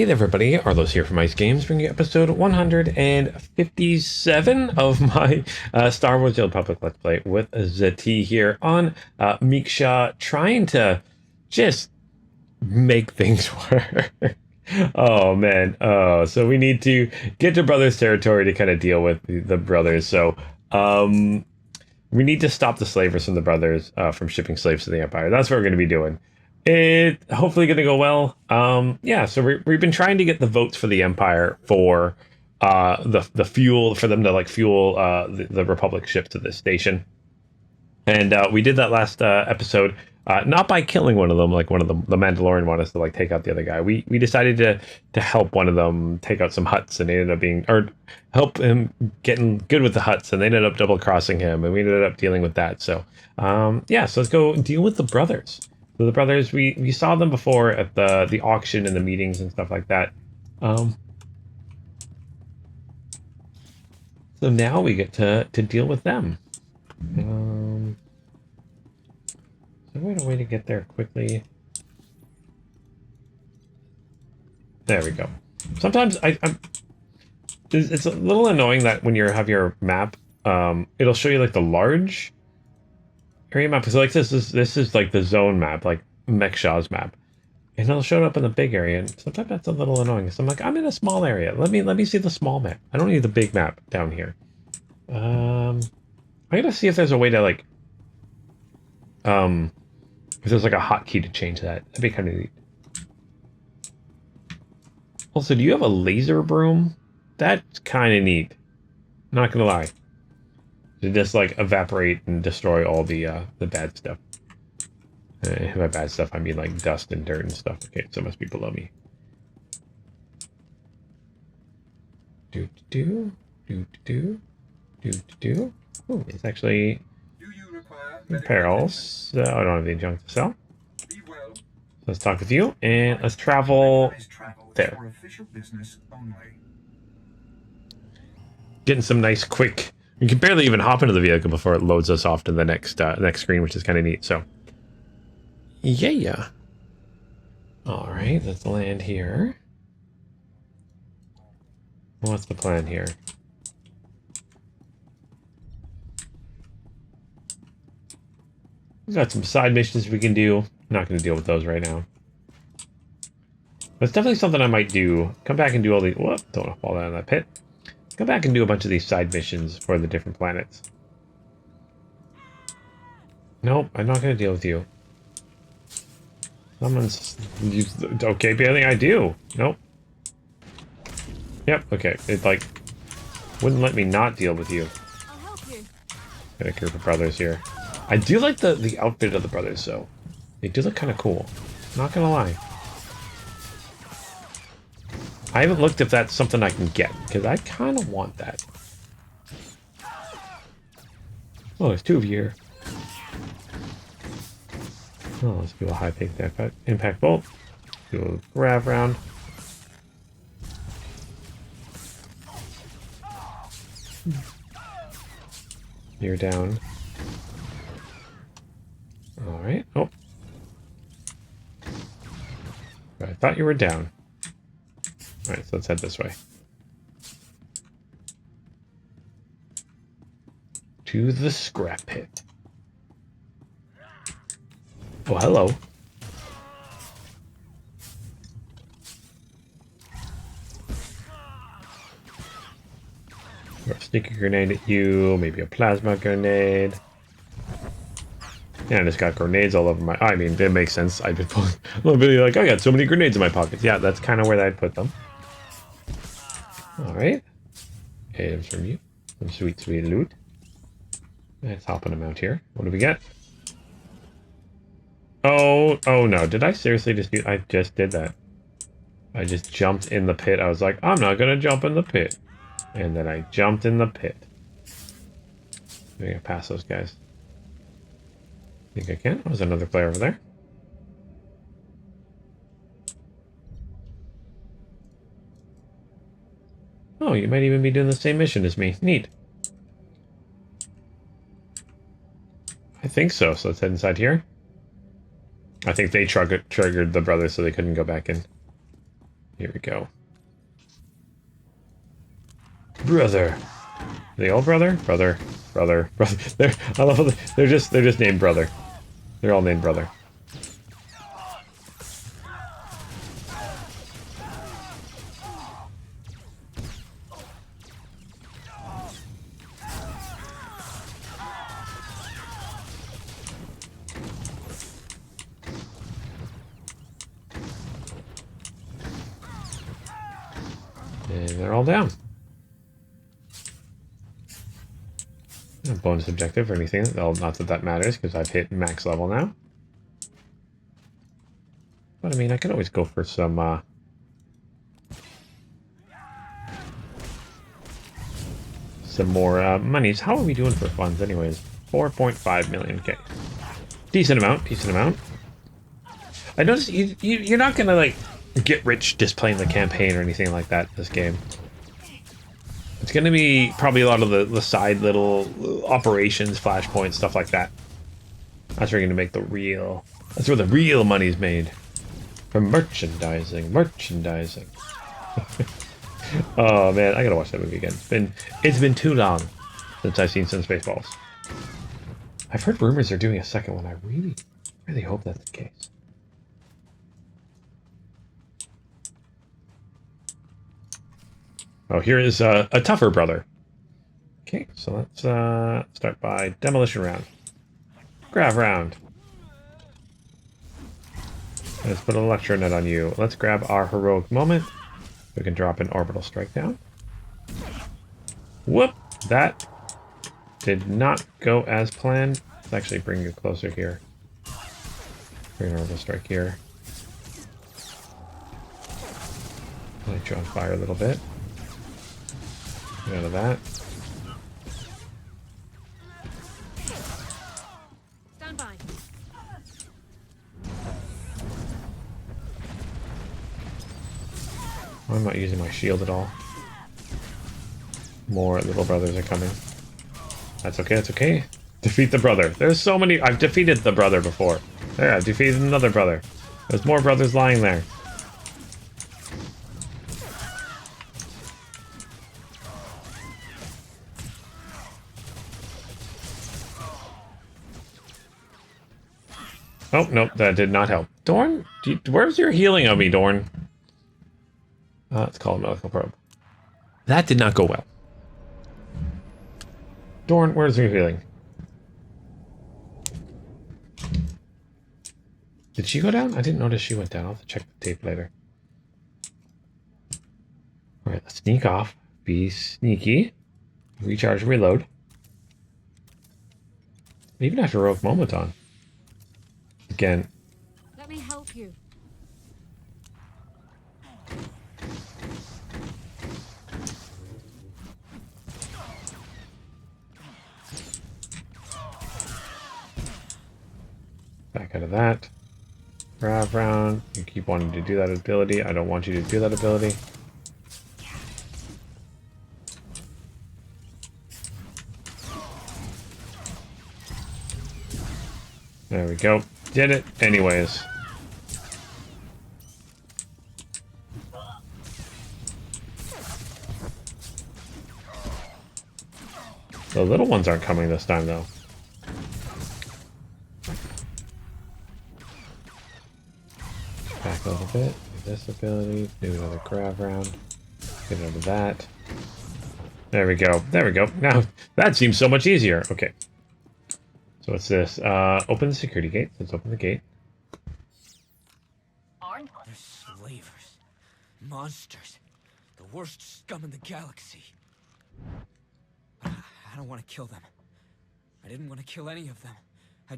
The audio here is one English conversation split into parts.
Hey there everybody, Arlos here from Ice Games, bringing you episode 157 of my Star Wars The Old Republic Let's Play with ZT here on mek-shaw, trying to just make things work. Oh man, so we need to get to Brothers territory to kind of deal with the Brothers, so we need to stop the slavers from the Brothers from shipping slaves to the Empire. That's what we're going to be doing. It hopefully going to go well. Yeah, so we've been trying to get the votes for the Empire for the fuel for them to like fuel the Republic ship to this station, and we did that last episode. Not by killing one of them, like one of the Mandalorian wanted us to like take out the other guy. We decided to help one of them take out some huts, and they ended up being, or help him getting good with the huts, and they ended up double crossing him, and we ended up dealing with that. So yeah, so let's go deal with the Brothers. So the Brothers, we saw them before at the auction and the meetings and stuff like that. So now we get to deal with them. Is there a way to get there quickly? There we go. Sometimes it's a little annoying that when you have your map, it'll show you like the large area map. So like this is like the zone map, like mek-shaw's map, and it'll show up in the big area. And sometimes that's a little annoying. So I'm like, I'm in a small area. Let me see the small map. I don't need the big map down here. I gotta see if there's a way to like, if there's like a hotkey to change that. That'd be kind of neat. Also, do you have a laser broom? That's kind of neat. Not gonna lie. To just like evaporate and destroy all the bad stuff. By bad stuff, I mean like dust and dirt and stuff. Okay, so it must be below me. Do do do do do do. Oh, it's actually perils. I don't have any junk to sell. Let's talk with you and let's travel there. Getting some nice quick. You can barely even hop into the vehicle before it loads us off to the next screen, which is kind of neat. So, yeah. All right, let's land here. What's the plan here? We've got some side missions we can do. Not going to deal with those right now. But it's definitely something I might do. Come back and do all the. Whoop! Don't want to fall down in that pit. Come back and do a bunch of these side missions for the different planets. Nope, I'm not going to deal with you. Someone's... Okay, but I think I do. Nope. Yep, okay. It, like, wouldn't let me not deal with you. I'll help you. Got a group of brothers here. I do like the outfit of the brothers, though. They do look kind of cool. Not going to lie. I haven't looked if that's something I can get, because I kind of want that. Oh, there's two of you here. Oh, let's do a high impact bolt. Do a grab round. You're down. Alright. Oh. I thought you were down. Alright, so let's head this way. To the scrap pit. Oh, hello. Or a sneaky grenade at you, maybe a plasma grenade. Yeah, I just got grenades all over my... I mean, it makes sense. I'd be like, I got so many grenades in my pockets. Yeah, that's kind of where I'd put them. Alright. Items from you. Some sweet loot. Let's hop on a mount here. What do we get? Oh no. Did I seriously just do... I just did that. I just jumped in the pit. I was like, I'm not going to jump in the pit. And then I jumped in the pit. I'm going to pass those guys. Think I can? Oh, there's another player over there. Oh, you might even be doing the same mission as me. Neat. I think so. So let's head inside here. I think they triggered the brothers so they couldn't go back in. Here we go. Brother. Are they all brother? Brother. I love how they're just named brother. They're all named brother. And they're all down. No bonus objective or anything. Well, not that that matters, because I've hit max level now. But I mean, I can always go for some more monies. How are we doing for funds anyways? 4.5 million. Okay. Decent amount, decent amount. I noticed you're not gonna like get rich just playing the campaign or anything like that this game. It's gonna be probably a lot of the side little operations, flashpoints, stuff like that. That's where you're gonna make the real. That's where the real money's made. From merchandising. Oh man, I gotta watch that movie again. It's been too long since I've seen some Spaceballs. I've heard rumors they're doing a second one. I really hope that's the case. Oh, here is a tougher brother. Okay, so let's start by demolition round. Grav round. Let's put an electro net on you. Let's grab our heroic moment. We can drop an orbital strike down. Whoop! That did not go as planned. Let's actually bring you closer here. Bring an orbital strike here. Light you on fire a little bit. Get out of that. Stand by. I'm not using my shield at all. More little brothers are coming. That's okay, that's okay. Defeat the brother. There's so many. I've defeated the brother before. There, I've defeated another brother. There's more brothers lying there. Oh, nope, that did not help. Dorn? Where's your healing on me, Dorn? Let's call a medical probe. That did not go well. Dorn, where's your healing? Did she go down? I didn't notice she went down. I'll have to check the tape later. Alright, let's sneak off. Be sneaky. Recharge, reload. I even have heroic moment on. Again. Let me help you. Back out of that. Grav round. You keep wanting to do that ability. I don't want you to do that ability. There we go. Did it anyways. The little ones aren't coming this time though. Back a little bit. Do this ability. Do another grab round. Get over that. There we go. There we go. Now that seems so much easier. Okay. So what's this? Open the security gate. Let's open the gate. They're slavers. Monsters. The worst scum in the galaxy. I don't want to kill them. I didn't want to kill any of them. I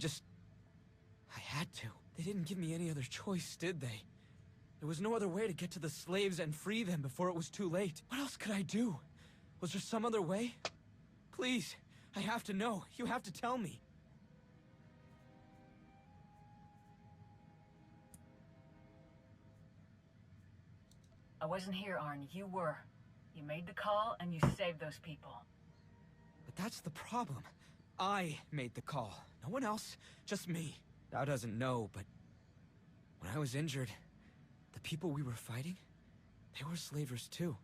had to. They didn't give me any other choice, did they? There was no other way to get to the slaves and free them before it was too late. What else could I do? Was there some other way? Please, I have to know. You have to tell me. I wasn't here, Arn. You were. You made the call, and you saved those people. But that's the problem. I made the call. No one else, just me. Thou doesn't know, but when I was injured, the people we were fighting, They were slavers too.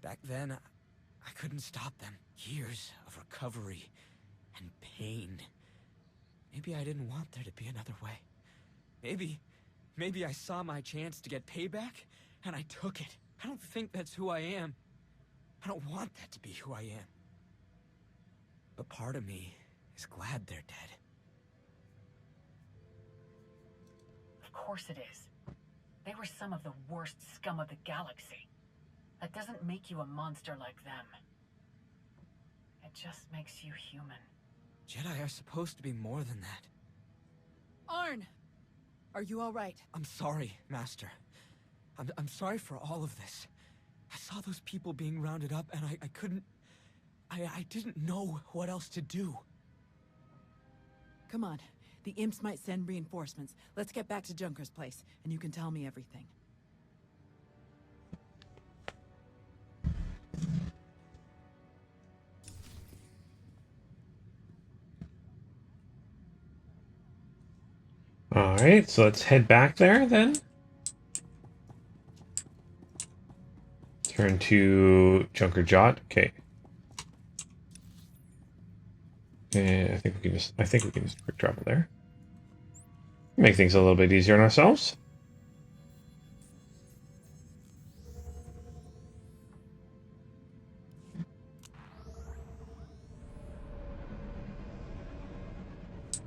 Back then, I couldn't stop them. Years of recovery and pain. Maybe I didn't want there to be another way. Maybe I saw my chance to get payback, and I took it. I don't think that's who I am. I don't want that to be who I am. But part of me is glad they're dead. Of course it is. They were some of the worst scum of the galaxy. That doesn't make you a monster like them. It just makes you human. Jedi are supposed to be more than that. Arn! Are you all right? I'm sorry, Master. I'm sorry for all of this. I saw those people being rounded up, and I couldn't... I didn't know what else to do. Come on. The imps might send reinforcements. Let's get back to Junker's place, and you can tell me everything. Alright, so let's head back there then. Turn to Junker Jot. Okay. And I think we can just quick drop it there. Make things a little bit easier on ourselves.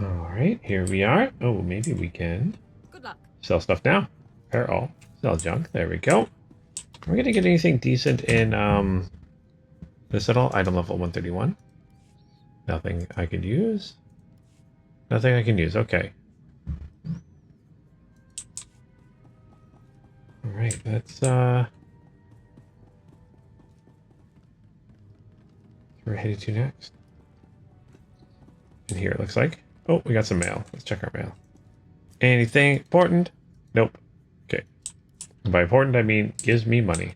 Alright, here we are. Oh, maybe we can Good luck. sell stuff now. Repair all. Sell junk. There we go. Are we gonna get anything decent in this at all? Item level 131. Nothing I could use. Nothing I can use. Okay. Alright, that's where we're headed to next. And here it looks like. Oh, we got some mail. Let's check our mail. Anything important? Nope. Okay. And by important, I mean gives me money.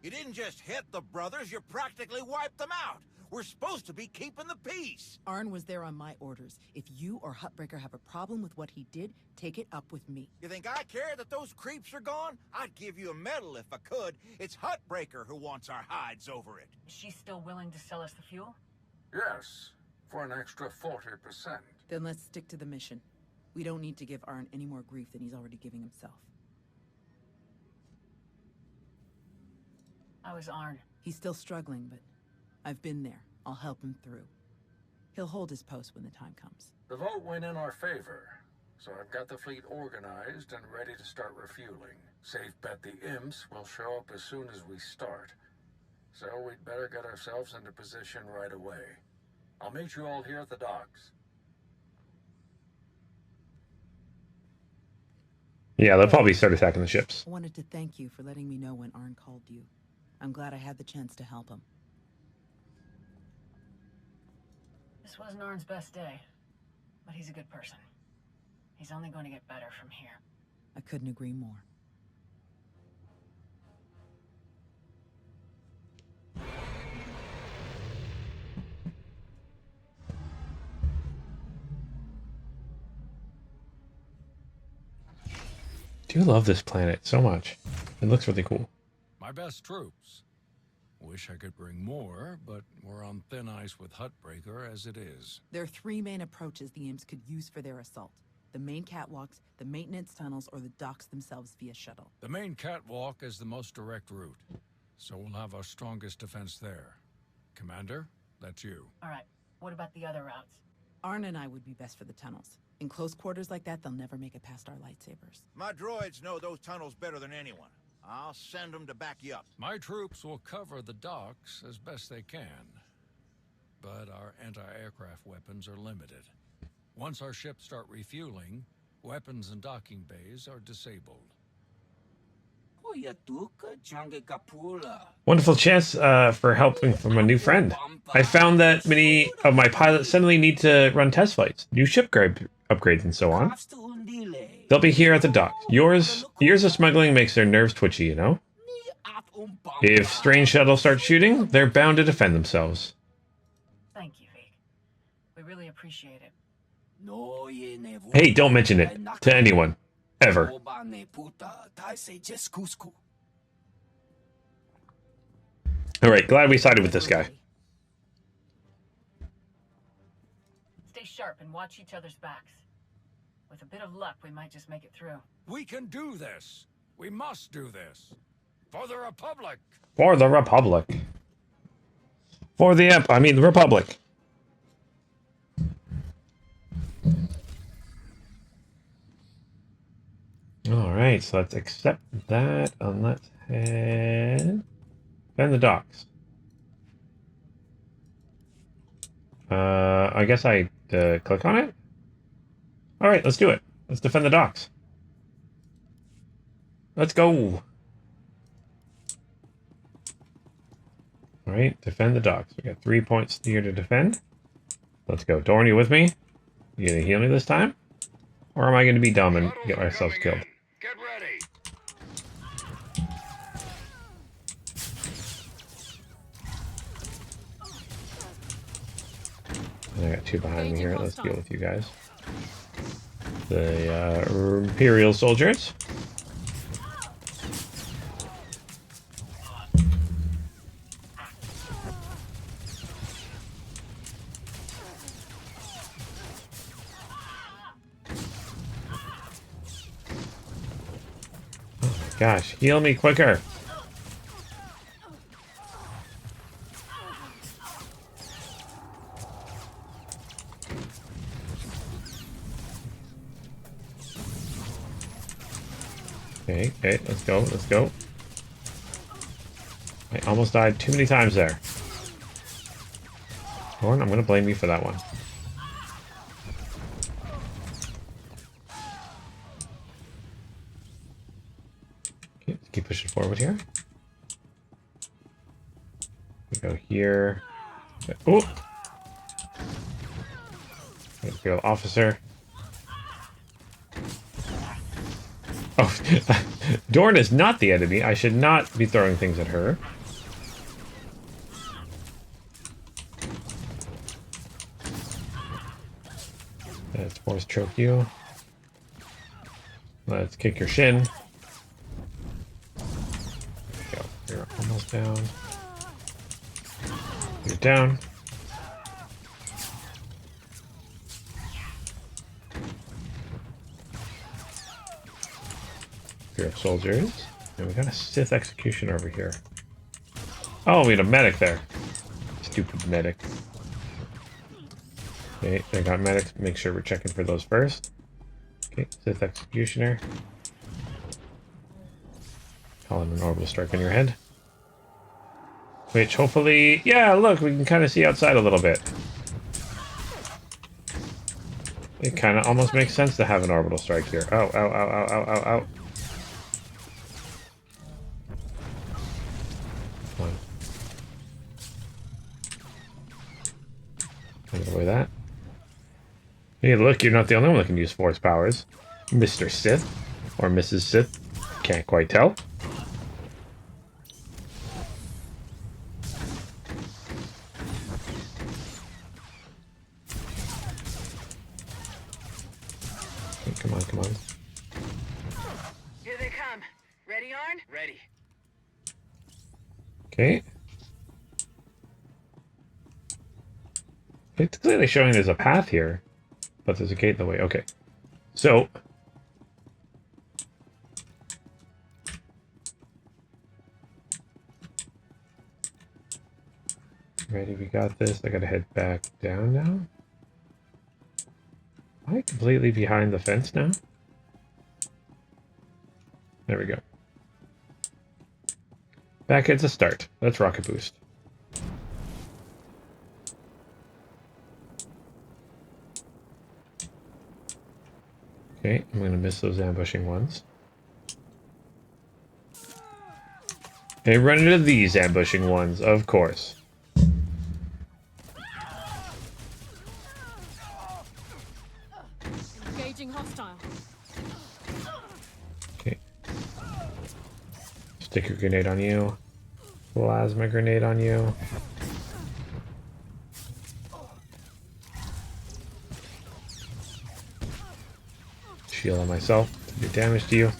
You didn't just hit the brothers, you practically wiped them out. We're supposed to be keeping the peace. Arn was there on my orders. If you or Hutbreaker have a problem with what he did, take it up with me. You think I care that those creeps are gone? I'd give you a medal if I could. It's Hutbreaker who wants our hides over it. Is she still willing to sell us the fuel? Yes, for an extra 40%. Then let's stick to the mission. We don't need to give Arn any more grief than he's already giving himself. How is Arn? He's still struggling, but I've been there. I'll help him through. He'll hold his post when the time comes. The vote went in our favor, so I've got the fleet organized and ready to start refueling. Safe bet the imps will show up as soon as we start. So we'd better get ourselves into position right away. I'll meet you all here at the docks. Yeah, they'll probably start attacking the ships. I wanted to thank you for letting me know when Arn called you. I'm glad I had the chance to help him. This wasn't Arn's best day, but he's a good person. He's only going to get better from here. I couldn't agree more. Do love this planet so much. It looks really cool. My best troops. Wish I could bring more, but we're on thin ice with Hutbreaker as it is. There are three main approaches the imps could use for their assault. The main catwalks, the maintenance tunnels, or the docks themselves via shuttle. The main catwalk is the most direct route, so we'll have our strongest defense there. Commander, that's you. All right, what about the other routes? Arn and I would be best for the tunnels. In close quarters like that, they'll never make it past our lightsabers. My droids know those tunnels better than anyone. I'll send them to back you up. My troops will cover the docks as best they can, but our anti-aircraft weapons are limited. Once our ships start refueling, weapons and docking bays are disabled. Wonderful chance for helping from a new friend. I found that many of my pilots suddenly need to run test flights, new ship upgrades, and so on. They'll be here at the dock. Years of smuggling makes their nerves twitchy, you know? If strange shuttles start shooting, they're bound to defend themselves. Thank you, Vic. We really appreciate it. Hey, don't mention it to anyone. Ever. Alright, glad we sided with this guy. Stay sharp and watch each other's backs. With a bit of luck, we might just make it through. We can do this. We must do this. For the Republic. For the Republic. For the the Republic. Alright, so let's accept that and let's head... Defend the docks. I guess I click on it? Alright, let's do it. Let's defend the docks. Let's go! Alright, defend the docks. We got 3 points here to defend. Let's go. Dorn, you with me? You gonna heal me this time? Or am I gonna be dumb and get myself killed? Get ready. And I got 2 behind me here. Let's deal with you guys. The Imperial soldiers. Gosh, heal me quicker. Okay, let's go, let's go. I almost died too many times there. Dorn, I'm gonna blame you for that one. Okay, let's keep pushing forward here. We go here. Oh! Imperial officer. Oh, Dorn is not the enemy. I should not be throwing things at her. Let's force choke you. Let's kick your shin. There we go. You're almost down. You're down. Here are soldiers. And we got a Sith executioner over here. Oh, we had a medic there. Stupid medic. Okay, I got medics. Make sure we're checking for those first. Okay, Sith executioner. Call in an orbital strike on your head. Which hopefully... Yeah, look, we can kind of see outside a little bit. It kind of almost makes sense to have an orbital strike here. Oh, ow, ow, ow, ow, ow, ow. Come on. Get away that. Hey, look, you're not the only one that can use force powers. Mr. Sith. Or Mrs. Sith. Can't quite tell. Okay, come on, come on. Here they come. Ready, Arn? Ready. Okay. It's clearly showing there's a path here, but there's a gate in the way. Okay. So... Ready, we got this. I gotta head back down now. Am I completely behind the fence now? There we go. Back at the start. Let's rocket boost. Okay, I'm gonna miss those ambushing ones. And run into these ambushing ones, of course. Engaging hostile. Okay. Sticker grenade on you. Plasma grenade on you. shield on myself to do damage to you.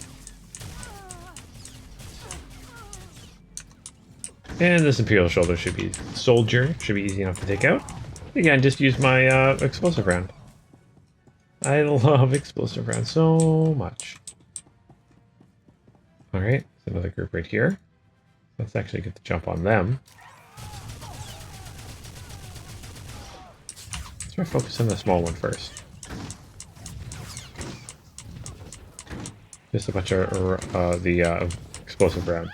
And this Imperial Soldier should be easy enough to take out. Again, just use my explosive round. I love explosive rounds so much. Alright, there's another group right here. Let's actually get the jump on them. Let's try to focus on the small one first. Just a bunch of the explosive rounds.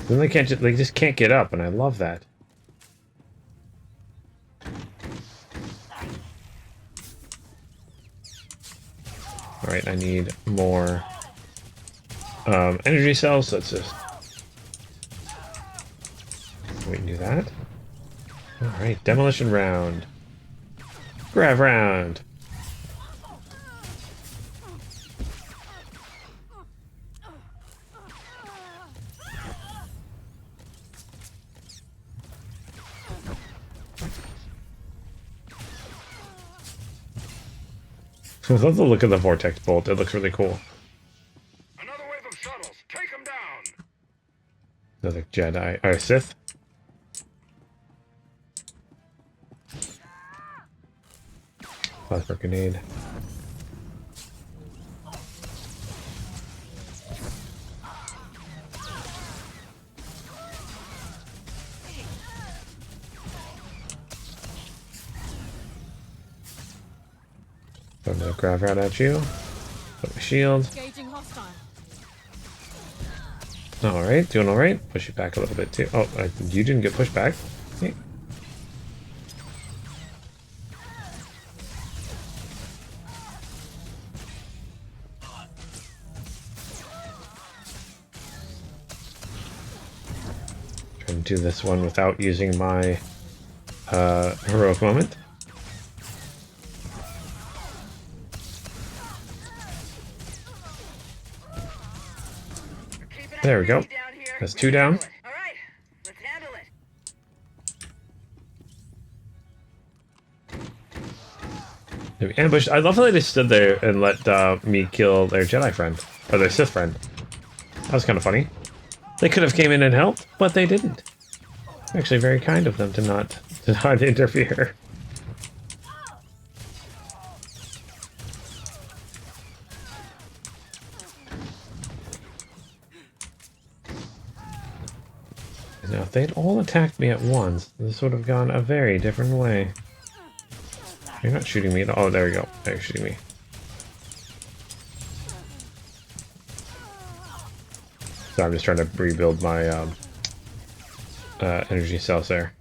Then they just can't get up, and I love that. Alright, I need more energy cells. Let's just we can do that. Alright, demolition round. Grav round. I love the look of the vortex bolt. It looks really cool. Another wave of shuttles. Take them down. Another Jedi or Sith. Plasma grenade. I'm gonna grab right at you. Put my shield. Engaging hostile. Alright, doing alright. Push you back a little bit too. Oh, you didn't get pushed back. Okay. Trying to do this one without using my heroic moment. There we go. That's 2 down. All right, let's handle it. Maybe ambushed. I love how they just stood there and let me kill their Jedi friend. Or their Sith friend. That was kind of funny. They could have came in and helped, but they didn't. Actually very kind of them to not interfere. Now, if they'd all attacked me at once, this would have gone a very different way. You're not shooting me at all. Oh, there we go. Now you're shooting me. So I'm just trying to rebuild my energy cells there.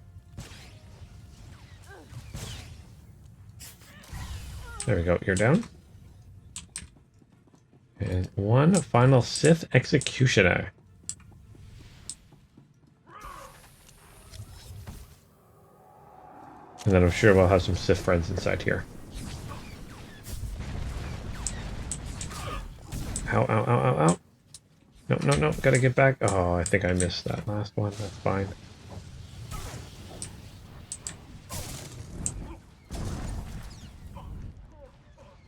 There we go. You're down. And one final Sith executioner. And then I'm sure we'll have some Sith friends inside here. Ow, ow, ow, ow, ow. No, no, no. Gotta get back. Oh, I think I missed that last one. That's fine.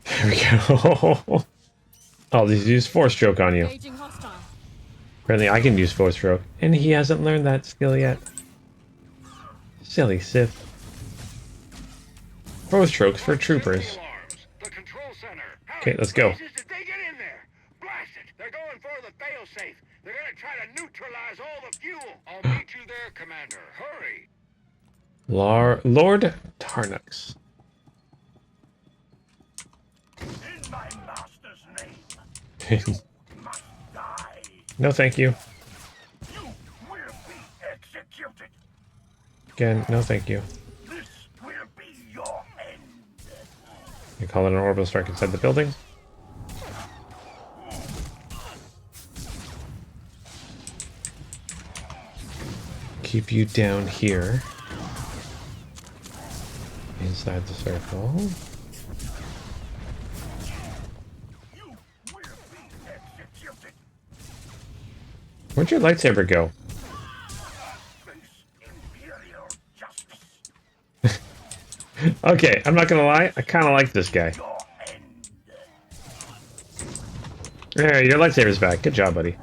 There we go. I'll just use Force Stroke on you. Engaging hostile. Apparently I can use Force Stroke, and he hasn't learned that skill yet. Silly Sith. Force Strokes for troopers. Okay, let's go. Did they get in there? Blast it! They're going for the failsafe. They're gonna try to neutralize all the fuel. I'll meet you there, Commander. Hurry! Lord Tarnux. In my master's name, must die. No, thank you. You will be executed. Again, no, thank you. This will be your end. You call it an orbital strike inside the building. Keep you down here. Inside the circle. You will be executed. Where'd your lightsaber go? Face imperial justice. Okay, I'm not gonna lie. I kind of like this guy. Your end. There, your lightsaber's back. Good job, buddy.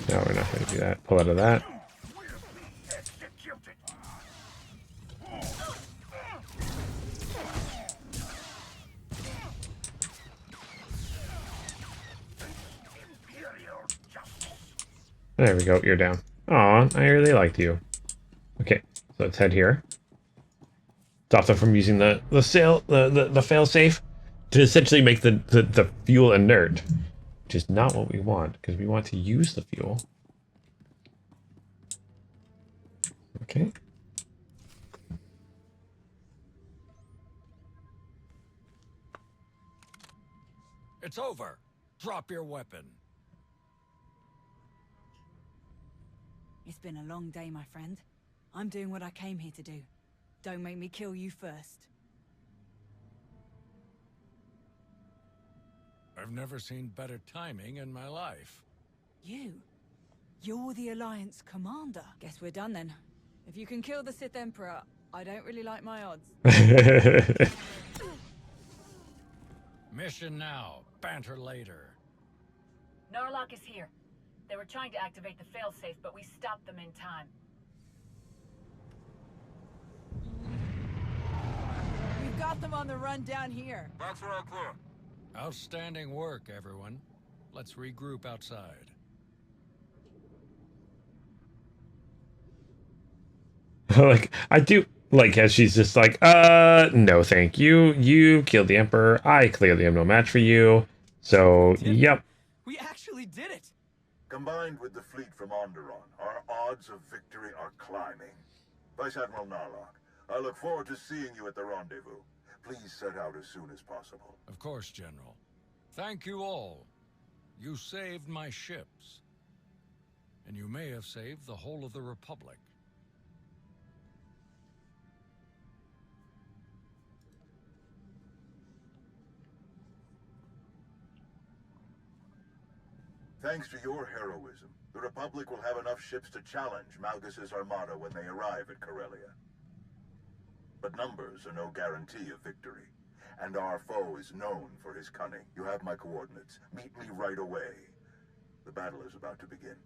No, we're not going to do that. Pull out of that. There we go. You're down. Aw, I really liked you. Okay, so let's head here. Stop them from using the fail safe to essentially make the fuel inert, which is not what we want because we want to use the fuel. Okay. It's over. Drop your weapon. It's been a long day, my friend. I'm doing what I came here to do. Don't make me kill you first. I've never seen better timing in my life. You? You're the Alliance commander. Guess we're done then. If you can kill the Sith Emperor, I don't really like my odds. Mission now. Banter later. Narlock is here. They were trying to activate the failsafe, but we stopped them in time. We've got them on the run down here. That's all clear. Outstanding work, everyone. Let's regroup outside. Like, I do like how she's just like, no thank you. You killed the Emperor. I clearly am no match for you. So, yep. We actually did it! Combined with the fleet from Onderon, our odds of victory are climbing. Vice Admiral Narlock, I look forward to seeing you at the rendezvous. Please set out as soon as possible. Of course, General. Thank you all. You saved my ships. And you may have saved the whole of the Republic. Thanks to your heroism, the Republic will have enough ships to challenge Malgus's armada when they arrive at Corellia. But numbers are no guarantee of victory, and our foe is known for his cunning. You have my coordinates. Meet me right away. The battle is about to begin.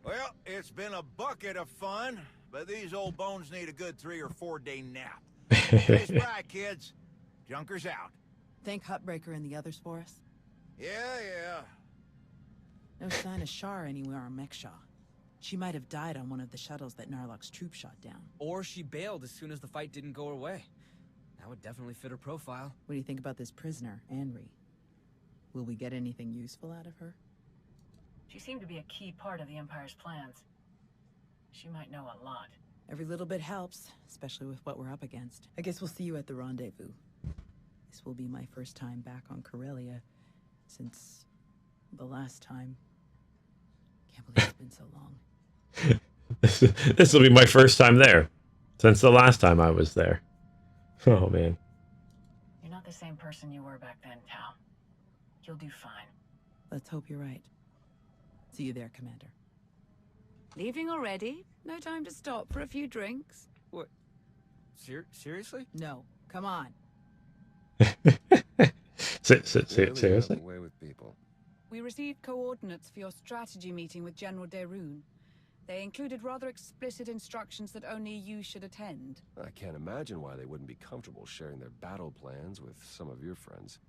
Well, it's been a bucket of fun, but these old bones need a good 3 or 4 day nap. Stay spry, kids. Junker's out. Thank Hutbreaker and the others for us. Yeah. No sign of Shar anywhere on mek-shaw. She might have died on one of the shuttles that Narlock's troop shot down. Or she bailed as soon as the fight didn't go her way. That would definitely fit her profile. What do you think about this prisoner, Anri? Will we get anything useful out of her? She seemed to be a key part of the Empire's plans. She might know a lot. Every little bit helps, especially with what we're up against. I guess we'll see you at the rendezvous. This will be my first time back on Corellia since the last time. Can't believe it's been so long. This will be my first time there since the last time I was there. Oh, man. You're not the same person you were back then, Tao. You'll do fine. Let's hope you're right. See you there, Commander. Leaving already? No time to stop for a few drinks? What? Seriously? No, come on. Seriously? Away with people. We received coordinates for your strategy meeting with General Derun. They included rather explicit instructions that only you should attend. I can't imagine why they wouldn't be comfortable sharing their battle plans with some of your friends.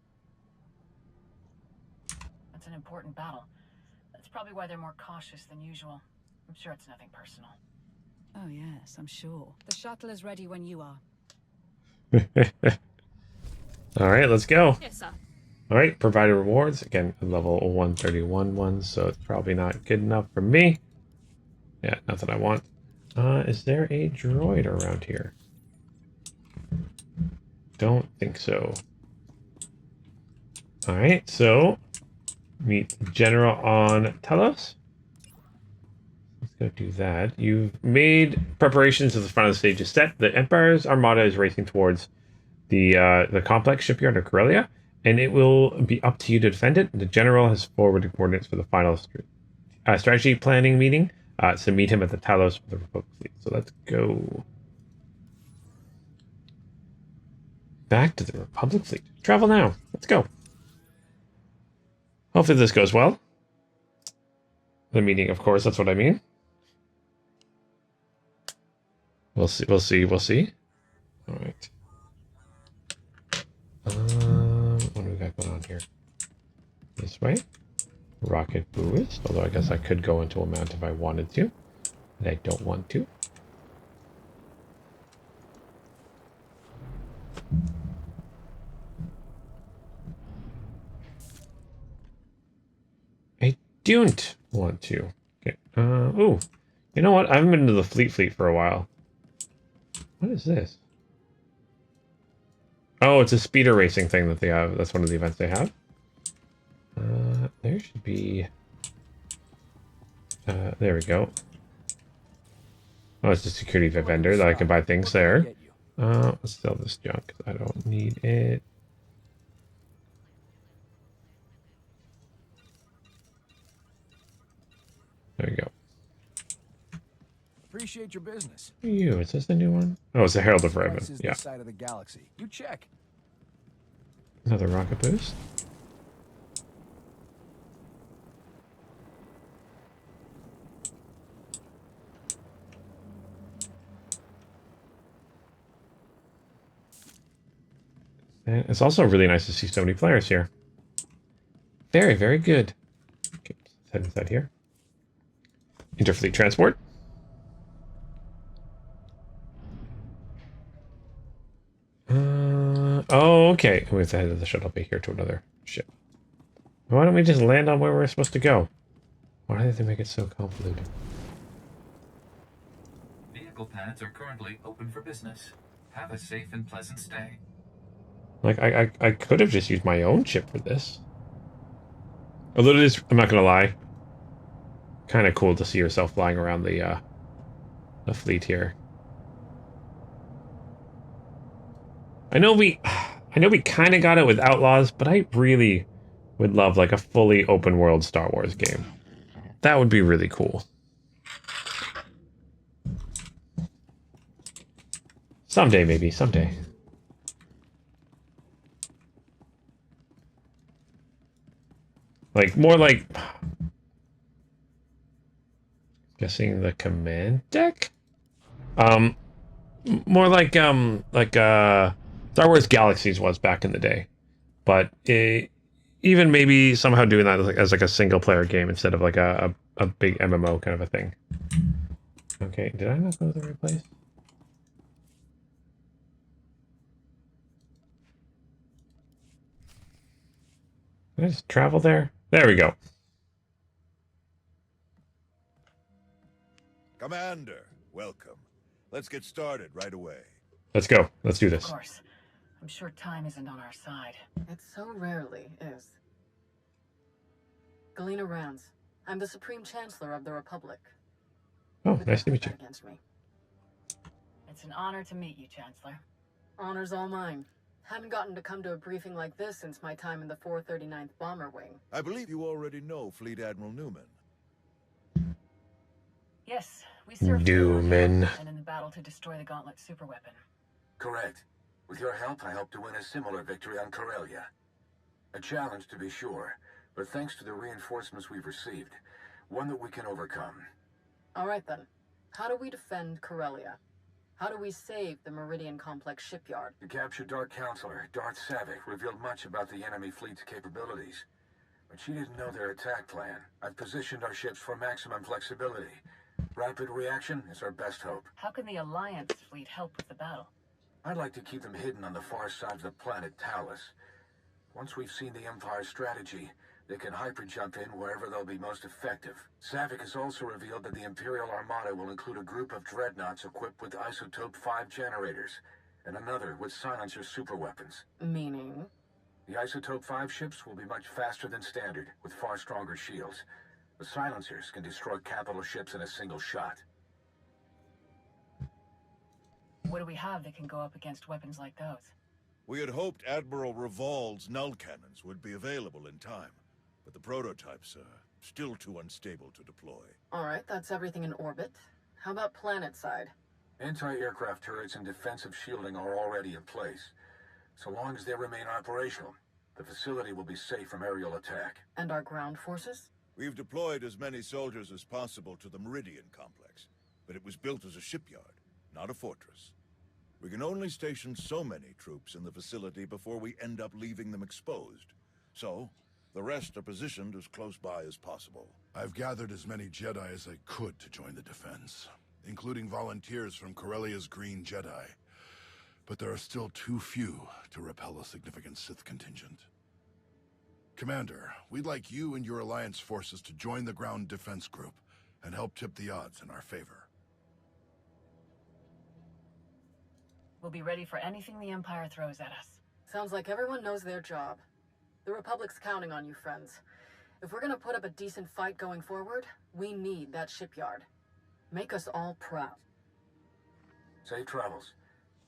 That's an important battle. That's probably why they're more cautious than usual. I'm sure it's nothing personal. Oh yes, I'm sure. The shuttle is ready when you are. All right, let's go. Yes, sir. All right, provided rewards. Again, level 131 ones, so it's probably not good enough for me. Yeah, not that I want. Is there a droid around here? Don't think so. All right, so meet General on Telos. Let's go do that. You've made preparations as the front of the stage is set. The Empire's armada is racing towards the complex shipyard of Corellia, and it will be up to you to defend it. The General has forwarded coordinates for the final strategy planning meeting. So meet him at the Talos for the Republic fleet. So let's go. Back to the Republic fleet. Travel now. Let's go. Hopefully this goes well. The meeting, of course, that's what I mean. We'll see, we'll see, we'll see. Alright. What do we got going on here? This way. Rocket boost. Although I guess I could go into a mount if I wanted to. And I don't want to. I don't want to. Okay. Ooh. You know what? I haven't been to the fleet for a while. What is this? Oh, it's a speeder racing thing that they have. That's one of the events they have. There should be... there we go. Oh, it's a security vendor that I can buy things there. Let's sell this junk. I don't need it. There we go. Appreciate your business. Who are you? Is this the new one? Oh, it's the Herald of Raven. Yeah. This side of the galaxy. You check. Another rocket boost. And it's also really nice to see so many players here. Very, very good. Okay, let's head inside here. Interfleet transport. Oh, okay. We have to head to the shuttle bay here to another ship. Why don't we just land on where we're supposed to go? Why do they make it so convoluted? Vehicle pads are currently open for business. Have a safe and pleasant stay. Like, I could have just used my own ship for this. Although it is, I'm not gonna lie, kind of cool to see yourself flying around the fleet here. I know we kind of got it with Outlaws, but I really would love like a fully open world Star Wars game. That would be really cool. Someday, maybe, someday. Like, more like... Guessing the command deck? More like Star Wars Galaxies was back in the day. But even maybe somehow doing that as like a single player game instead of like a big MMO kind of a thing. Okay, did I not go to the right place? Did I just travel there? There we go. Commander, welcome. Let's get started right away. Let's go. Let's do Of this. course. I'm sure time isn't on our side. It so rarely is. Galena Rands. I'm the Supreme Chancellor of the Republic. Oh, nice to meet you. Against me. It's an honor to meet you, Chancellor. Honor's all mine. Haven't gotten to come to a briefing like this since my time in the 439th Bomber Wing. I believe you already know Fleet Admiral Newman. Yes, we served Newman. and in the battle to destroy the Gauntlet superweapon. Correct. With your help, I hope to win a similar victory on Corellia. A challenge, to be sure, but thanks to the reinforcements we've received, one that we can overcome. All right then. How do we defend Corellia? How do we save the Meridian Complex shipyard? The captured Dark Counselor, Darth Savick, revealed much about the enemy fleet's capabilities. But she didn't know their attack plan. I've positioned our ships for maximum flexibility. Rapid reaction is our best hope. How can the Alliance fleet help with the battle? I'd like to keep them hidden on the far side of the planet Talus. Once we've seen the Empire's strategy, they can hyper-jump in wherever they'll be most effective. Savick has also revealed that the Imperial Armada will include a group of dreadnoughts equipped with Isotope 5 generators, and another with silencer superweapons. Meaning? The Isotope 5 ships will be much faster than standard, with far stronger shields. The silencers can destroy capital ships in a single shot. What do we have that can go up against weapons like those? We had hoped Admiral Revol's null cannons would be available in time, but the prototypes are still too unstable to deploy. All right, that's everything in orbit. How about planet side? Anti-aircraft turrets and defensive shielding are already in place. So long as they remain operational, the facility will be safe from aerial attack. And our ground forces? We've deployed as many soldiers as possible to the Meridian complex, but it was built as a shipyard, not a fortress. We can only station so many troops in the facility before we end up leaving them exposed. So, the rest are positioned as close by as possible. I've gathered as many Jedi as I could to join the defense, including volunteers from Corellia's Green Jedi. But there are still too few to repel a significant Sith contingent. Commander, we'd like you and your Alliance forces to join the ground defense group and help tip the odds in our favor. We'll be ready for anything the Empire throws at us. Sounds like everyone knows their job. The Republic's counting on you, friends. If we're gonna put up a decent fight going forward, we need that shipyard. Make us all proud. Safe travels.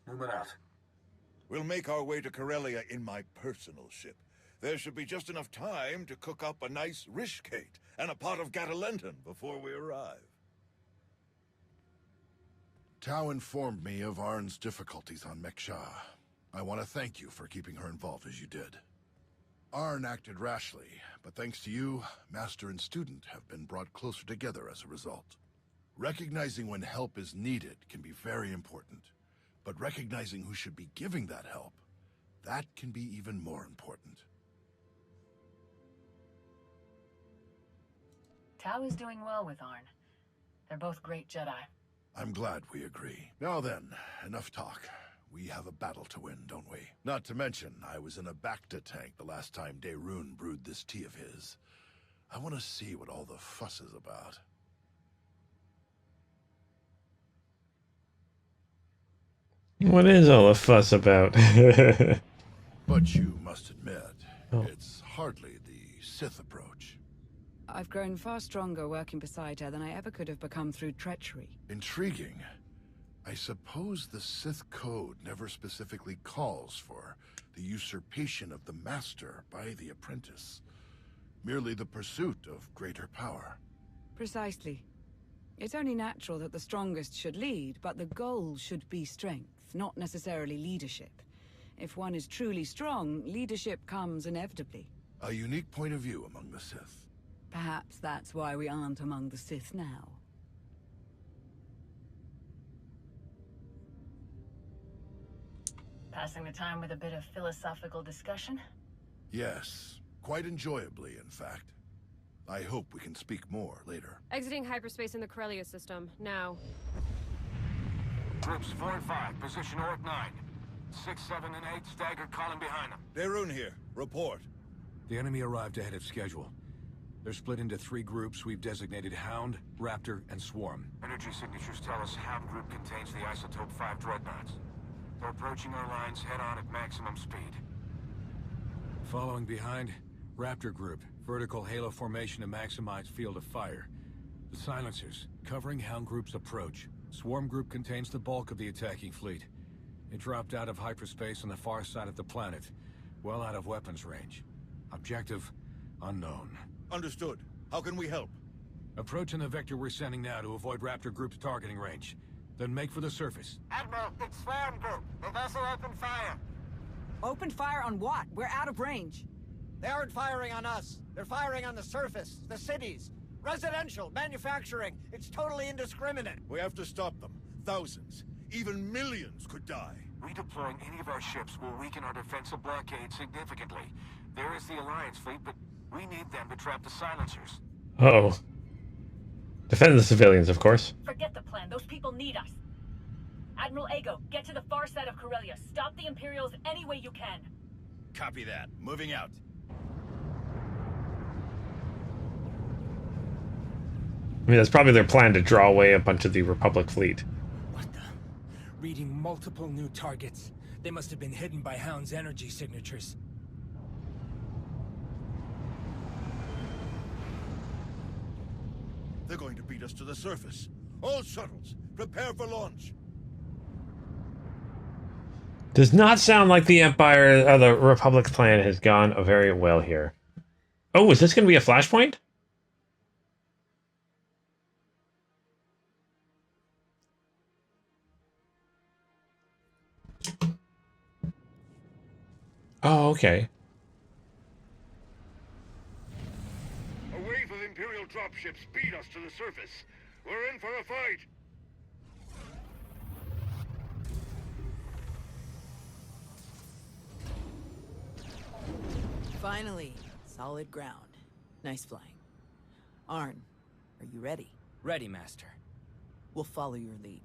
Newman out. We'll make our way to Corellia in my personal ship. There should be just enough time to cook up a nice rishkate and a pot of Gatalenton before we arrive. Tau informed me of Arn's difficulties on mek-shaw. I want to thank you for keeping her involved as you did. Arn acted rashly, but thanks to you, Master and Student have been brought closer together as a result. Recognizing when help is needed can be very important, but recognizing who should be giving that help, that can be even more important. Tau is doing well with Arn. They're both great Jedi. I'm glad we agree. Now then, enough talk. We have a battle to win, don't we? Not to mention, I was in a Bacta tank the last time Daerun brewed this tea of his. I want to see what all the fuss is about. What is all the fuss about? But you must admit, it's hardly the Sith approach. I've grown far stronger working beside her than I ever could have become through treachery. Intriguing. I suppose the Sith Code never specifically calls for the usurpation of the Master by the apprentice. Merely the pursuit of greater power. Precisely. It's only natural that the strongest should lead, but the goal should be strength, not necessarily leadership. If one is truly strong, leadership comes inevitably. A unique point of view among the Sith. Perhaps that's why we aren't among the Sith now. Passing the time with a bit of philosophical discussion? Yes, quite enjoyably, in fact. I hope we can speak more later. Exiting hyperspace in the Corellia system, now. Groups 4 and 5, position Orc 9. 6, 7, and 8, staggered column behind them. Daerun here. Report. The enemy arrived ahead of schedule. They're split into 3 groups we've designated Hound, Raptor, and Swarm. Energy signatures tell us Hound Group contains the Isotope 5 dreadnoughts. They're approaching our lines head-on at maximum speed. Following behind, Raptor Group, vertical halo formation to maximize field of fire. The silencers, covering Hound Group's approach. Swarm Group contains the bulk of the attacking fleet. It dropped out of hyperspace on the far side of the planet, well out of weapons range. Objective, unknown. Understood. How can we help? Approaching the vector we're sending now to avoid Raptor Group's targeting range. Then make for the surface. Admiral, it's Swarm Group. They've also opened fire. Open fire on what? We're out of range. They aren't firing on us. They're firing on the surface, the cities. Residential, manufacturing. It's totally indiscriminate. We have to stop them. Thousands, even millions could die. Redeploying any of our ships will weaken our defensive blockade significantly. There is the Alliance fleet, but we need them to trap the silencers. Uh-oh. Defend the civilians, of course. Forget the plan. Those people need us. Admiral Ego, get to the far side of Corellia. Stop the Imperials any way you can. Copy that. Moving out. I mean, that's probably their plan to draw away a bunch of the Republic fleet. What the? Reading multiple new targets. They must have been hidden by Hound's energy signatures. They're going to beat us to the surface. All shuttles, prepare for launch. Does not sound like the Empire or the Republic's plan has gone very well here. Oh, is this going to be a flashpoint? Oh, okay. A wave of Imperial dropships beat us to the surface. We're in for a fight. Finally, solid ground. Nice flying. Arn, are you ready? Ready, Master. We'll follow your lead.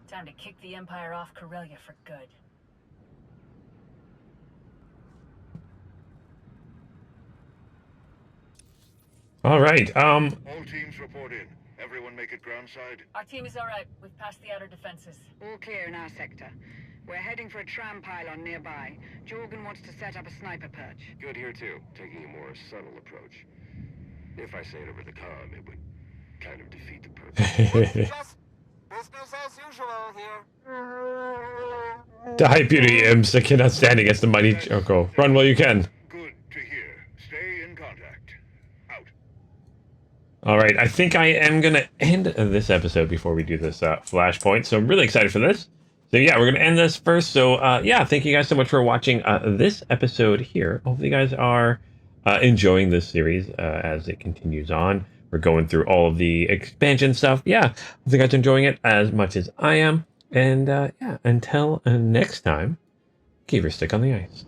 Time to kick the Empire off Corellia for good. All right. All teams report in. Everyone make it groundside. Our team is all right. We've passed the outer defenses. All clear in our sector. We're heading for a tram pylon nearby. Jorgen wants to set up a sniper perch. Good here too, taking a more subtle approach. If I say it over the comm, it would kind of defeat the purpose. Just business as usual here. Die, beauty imps that cannot stand against the mighty Joko. Run while you can. Good to hear. Stay in contact. Out. All right, I think I am going to end this episode before we do this flashpoint. So I'm really excited for this. So yeah, we're going to end this first. So yeah, thank you guys so much for watching this episode here. Hopefully you guys are enjoying this series as it continues on. We're going through all of the expansion stuff. Yeah, hopefully you guys are enjoying it as much as I am. And yeah, until next time, keep your stick on the ice.